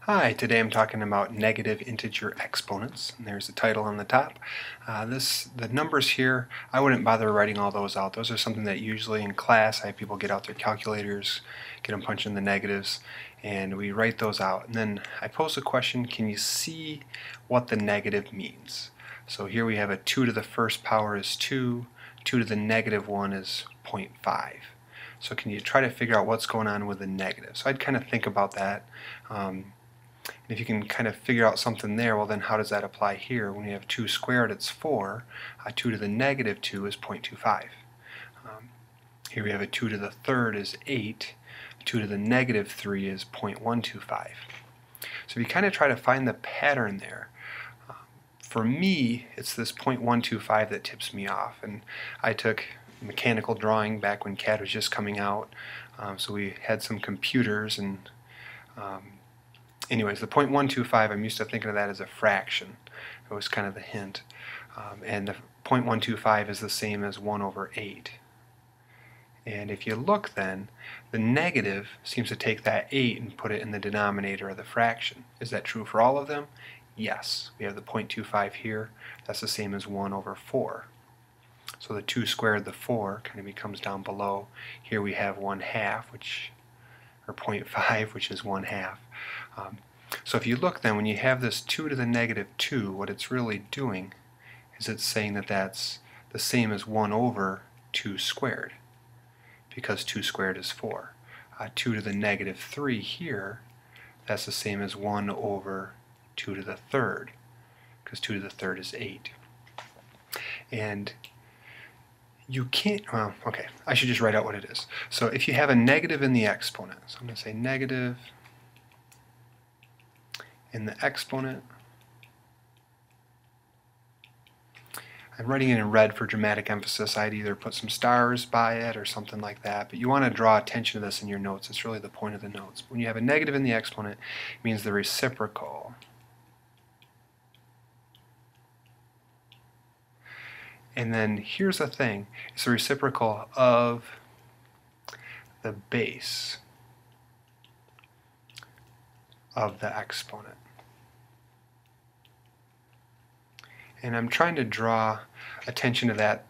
Hi, today I'm talking about negative integer exponents, and there's the title on the top. The numbers here, I wouldn't bother writing all those out. Those are something that usually in class I have people get out their calculators, get them punched in the negatives, and we write those out. And then I pose a question, can you see what the negative means? So here we have a 2 to the first power is 2, 2 to the negative 1 is 0.5. So can you try to figure out what's going on with the negative? So I'd kind of think about that. If you can kind of figure out something there, well then how does that apply here? When you have 2 squared, it's 4. 2 to the negative 2 is 0.25. Here we have a 2 to the third is 8. 2 to the negative 3 is 0.125. So if you kind of try to find the pattern there, for me, it's this 0.125 that tips me off. And I took mechanical drawing back when CAD was just coming out, so we had some computers and anyways, the 0.125, I'm used to thinking of that as a fraction. It was kind of the hint. And the 0.125 is the same as 1 over 8. And if you look then, the negative seems to take that 8 and put it in the denominator of the fraction. Is that true for all of them? Yes. We have the 0.25 here. That's the same as 1 over 4. So the 2 squared, the 4, kind of becomes down below. Here we have 1/2, or 0.5, which is 1/2. So if you look then, when you have this 2 to the negative 2, what it's really doing is it's saying that that's the same as 1 over 2 squared, because 2 squared is 4. 2 to the negative 3 here, that's the same as 1 over 2 to the third, because 2 to the third is 8. And you can't, well, okay, I should just write out what it is. So if you have a negative in the exponent, so I'm going to say negative in the exponent. I'm writing it in red for dramatic emphasis. I'd either put some stars by it or something like that, but you want to draw attention to this in your notes. It's really the point of the notes. When you have a negative in the exponent, it means the reciprocal. And then here's the thing, it's the reciprocal of the base of the exponent. And I'm trying to draw attention to that.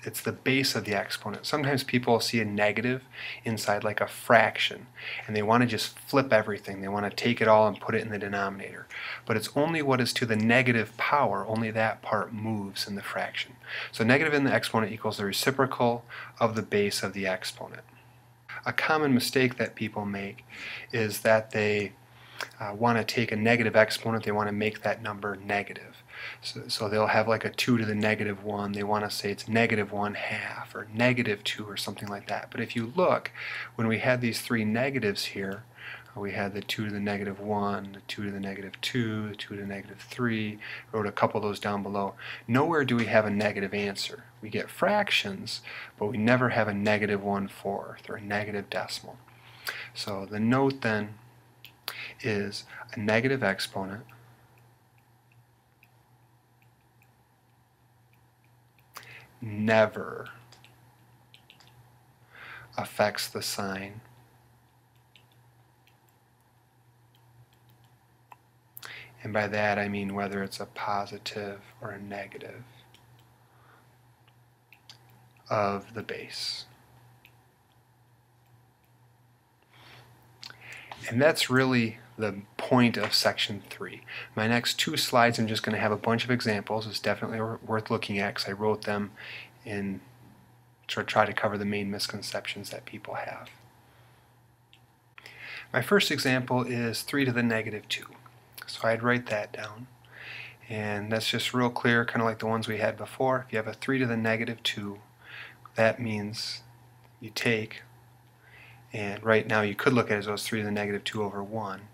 It's the base of the exponent. Sometimes people see a negative inside like a fraction, and they want to just flip everything. They want to take it all and put it in the denominator. But it's only what is to the negative power, only that part moves in the fraction. So negative in the exponent equals the reciprocal of the base of the exponent. A common mistake that people make is that they want to take a negative exponent, they want to make that number negative. So they'll have like a 2 to the negative 1, they want to say it's negative 1/2 or negative 2 or something like that. But if you look, when we had these three negatives here, we had the 2 to the negative 1, the 2 to the negative 2, the 2 to the negative 3, wrote a couple of those down below. Nowhere do we have a negative answer. We get fractions, but we never have a negative 1/4 or a negative decimal. So the note then is a negative exponent never affects the sign and by that I mean whether it's a positive or a negative of the base. And that's really the point of section 3. My next 2 slides I'm just going to have a bunch of examples. It's definitely worth looking at because I wrote them in to try to cover the main misconceptions that people have. My first example is 3 to the negative 2. So I'd write that down. And that's just real clear, kind of like the ones we had before. If you have a 3 to the negative 2, that means you take, and right now you could look at it as 3 to the negative 2 over 1.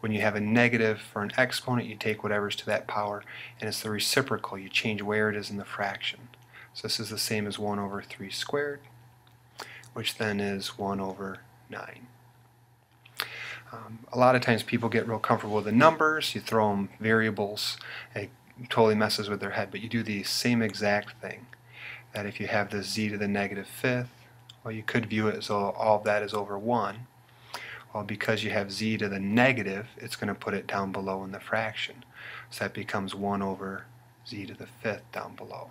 When you have a negative for an exponent, you take whatever's to that power, and it's the reciprocal. You change where it is in the fraction. So this is the same as 1 over 3 squared, which then is 1 over 9. A lot of times people get real comfortable with the numbers. You throw them variables. It totally messes with their head, but you do the same exact thing. That if you have the z to the negative 5th, well, you could view it as all of that is over 1. Well, because you have z to the negative, it's going to put it down below in the fraction. So that becomes 1 over z to the 5th down below.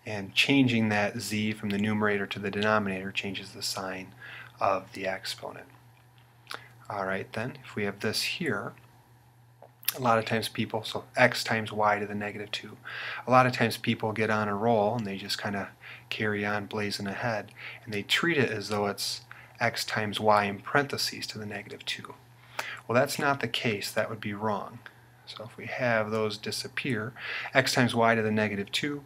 And changing that z from the numerator to the denominator changes the sign of the exponent. Alright then, if we have this here, a lot of times people, so x times y to the negative 2, a lot of times people get on a roll and they just kind of carry on blazing ahead, and they treat it as though it's x times y in parentheses to the negative 2. Well, that's not the case. That would be wrong. So if we have those disappear, x times y to the negative 2,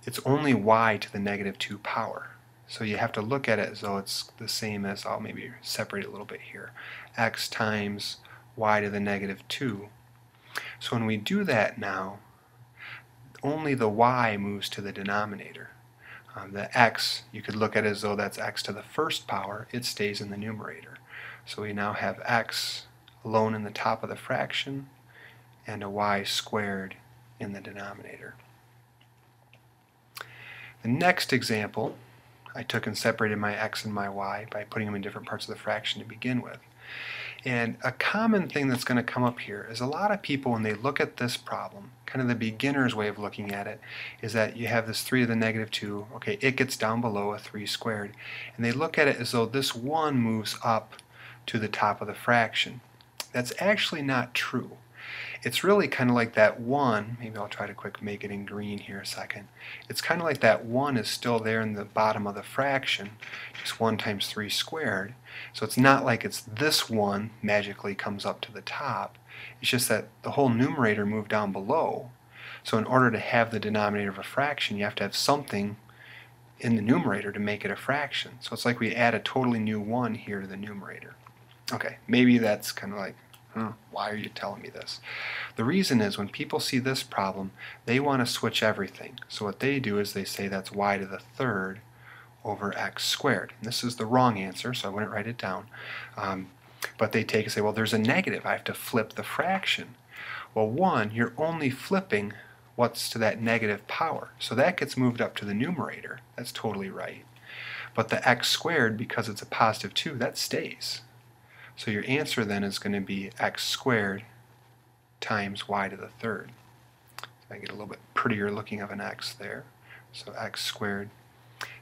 it's only y to the negative 2 power. So you have to look at it as though it's the same as, I'll maybe separate it a little bit here, x times y to the negative 2. So when we do that now, only the y moves to the denominator. The x, you could look at it as though that's x to the first power. It stays in the numerator. So we now have x alone in the top of the fraction and a y squared in the denominator. The next example, I took and separated my x and my y by putting them in different parts of the fraction to begin with. And a common thing that's going to come up here is a lot of people, when they look at this problem, kind of the beginner's way of looking at it, is that you have this 3 to the negative 2, okay, it gets down below a 3 squared, and they look at it as though this 1 moves up to the top of the fraction. That's actually not true. It's really kind of like that 1, maybe I'll try to quick make it in green here a second. It's kind of like that 1 is still there in the bottom of the fraction, just 1 times 3 squared. So it's not like it's this 1 magically comes up to the top. It's just that the whole numerator moved down below. So in order to have the denominator of a fraction, you have to have something in the numerator to make it a fraction. So it's like we add a totally new 1 here to the numerator. Okay, maybe that's kind of like, why are you telling me this? The reason is when people see this problem, they want to switch everything. So what they do is they say that's y to the 3rd over x squared. And this is the wrong answer, so I wouldn't write it down. But they take and say, well, there's a negative. I have to flip the fraction. Well, 1, you're only flipping what's to that negative power. So that gets moved up to the numerator. That's totally right. But the x squared, because it's a positive 2, that stays. So your answer then is going to be x squared times y to the 3rd. I get a little bit prettier looking of an x there. So x squared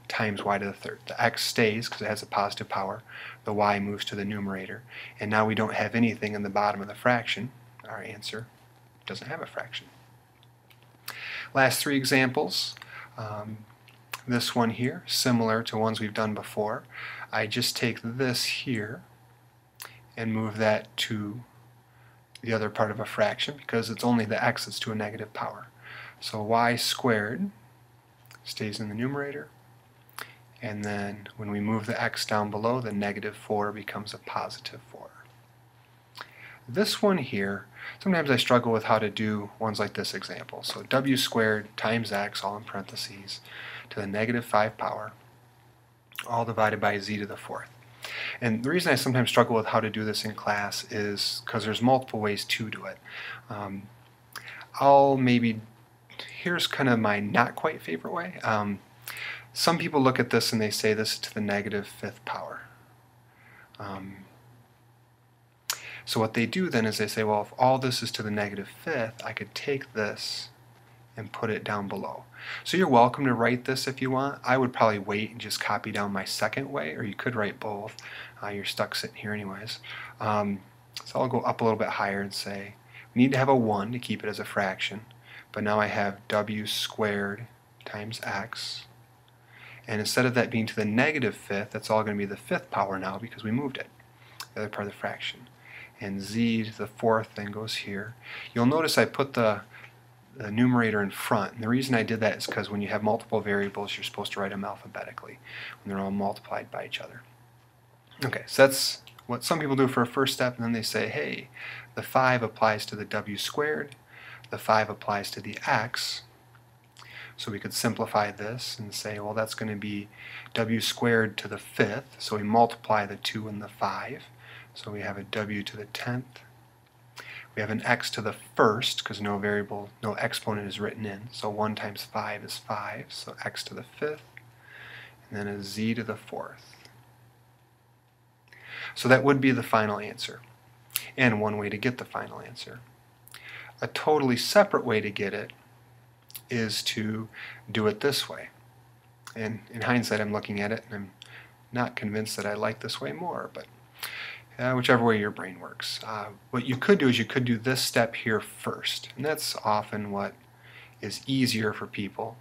times y to the 3rd. The x stays because it has a positive power. The y moves to the numerator. And now we don't have anything in the bottom of the fraction. Our answer doesn't have a fraction. Last 3 examples. This one here, similar to ones we've done before. I just take this here and move that to the other part of a fraction because it's only the x that's to a negative power. So y squared stays in the numerator, and then when we move the x down below, the negative 4 becomes a positive 4. This one here, sometimes I struggle with how to do ones like this example. So w squared times x, all in parentheses, to the negative 5 power, all divided by z to the 4th. And the reason I sometimes struggle with how to do this in class is because there's multiple ways to do it. Here's kind of my not quite favorite way. Some people look at this and they say this is to the negative 5th power. So what they do then is they say, well, if all this is to the negative 5th, I could take this and put it down below. So you're welcome to write this if you want. I would probably wait and just copy down my second way, or you could write both. You're stuck sitting here anyways. So I'll go up a little bit higher and say, we need to have a 1 to keep it as a fraction, but now I have w squared times x, and instead of that being to the negative 5th, that's all going to be the 5th power now because we moved it, the other part of the fraction. And z to the 4th then goes here. You'll notice I put the numerator in front, and the reason I did that is because when you have multiple variables, you're supposed to write them alphabetically when they're all multiplied by each other. Okay, so that's what some people do for a first step, and then they say, hey, the 5 applies to the w squared, the 5 applies to the x, so we could simplify this and say, well, that's going to be w squared to the 5th, so we multiply the 2 and the 5, so we have a w to the 10th. We have an x to the 1st, because no exponent is written in, so 1 times 5 is 5, so x to the 5th, and then a z to the 4th. So that would be the final answer, and one way to get the final answer. A totally separate way to get it is to do it this way. And in hindsight, I'm looking at it and I'm not convinced that I like this way more, but whichever way your brain works. What you could do is you could do this step here first, and that's often what is easier for people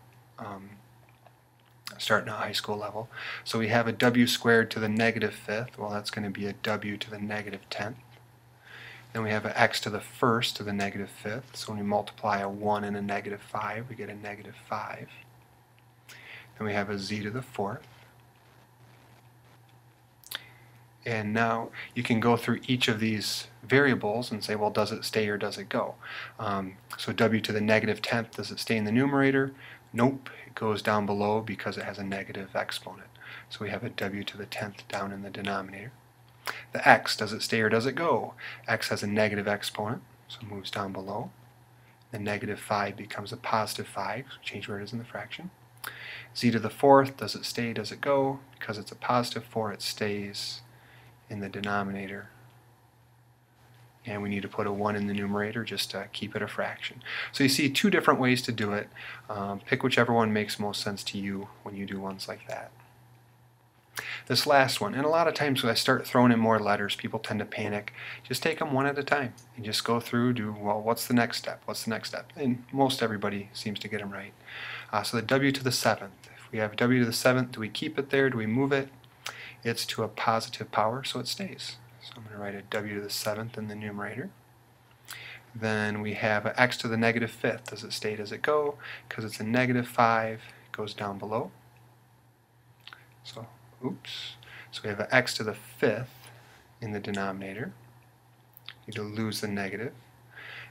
starting at high school level. So we have a w squared to the negative fifth. Well, that's going to be a w to the negative 10th. Then we have an x to the first to the negative fifth. So when we multiply a 1 and a negative 5, we get a negative 5. Then we have a z to the fourth. And now you can go through each of these variables and say, well, does it stay or does it go? So w to the negative 10th, does it stay in the numerator? Nope, it goes down below because it has a negative exponent. So we have a w to the 10th down in the denominator. The x, does it stay or does it go? X has a negative exponent, so it moves down below. The negative 5 becomes a positive 5, so change where it is in the fraction. Z to the fourth, does it stay, does it go? Because it's a positive 4, it stays in the denominator. And we need to put a 1 in the numerator just to keep it a fraction. So you see two different ways to do it. Pick whichever one makes most sense to you when you do ones like that. This last one, and a lot of times when I start throwing in more letters, people tend to panic. Just take them one at a time and just go through, well, what's the next step? What's the next step? And most everybody seems to get them right. So the w to the 7th. If we have w to the 7th, do we keep it there? Do we move it? It's to a positive power, so it stays. So I'm going to write a w to the 7th in the numerator. Then we have an x to the negative 5th. Does it stay? Does it go? Because it's a negative 5, it goes down below. So, oops. So we have an x to the 5th in the denominator. Need to lose the negative.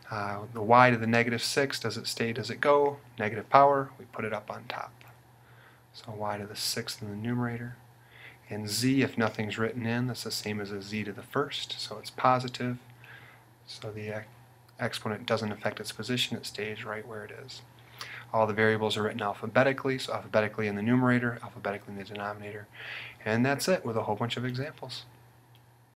The y to the negative 6, does it stay? Does it go? Negative power, we put it up on top. So y to the 6th in the numerator. And z, if nothing's written in, that's the same as a z to the first, so it's positive. So the exponent doesn't affect its position, it stays right where it is. All the variables are written alphabetically, so alphabetically in the numerator, alphabetically in the denominator. And that's it with a whole bunch of examples.